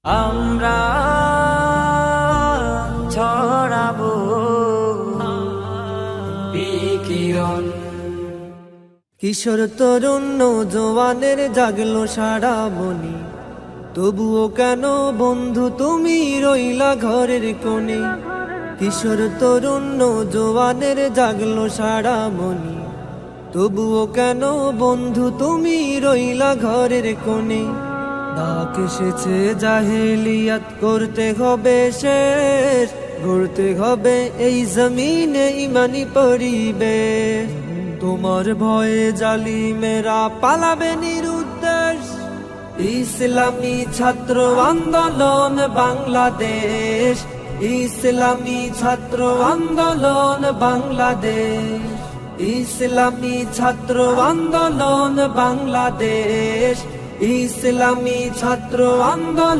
আমরা ছড়াবো বিকিরণ। কিশোর তরুণ নৌজওয়ানের জাগলো সারা মনি, তবুও কেন বন্ধু তুমি রইলা ঘরের কোণে। কিশোর তরুণ নৌজওয়ানের জাগলো সারা মনি, তবুও কেন বন্ধু তুমি রইলা ঘরের কোণে। ডাক এসেছে জাহেলিয়াত করতে হবে শেষ, গড়তে হবে এই জমিনে ইমানি পরিবেশ। তোমার ভয়ে জালিমেরা পালাবে নিরুদ্দেশ। ইসলামী ছাত্র আন্দোলন বাংলাদেশ, ইসলামী ছাত্র আন্দোলন বাংলাদেশ, ইসলামী ছাত্র আন্দোলন বাংলাদেশ, ইসলামী ছাত্র আন্দোলন।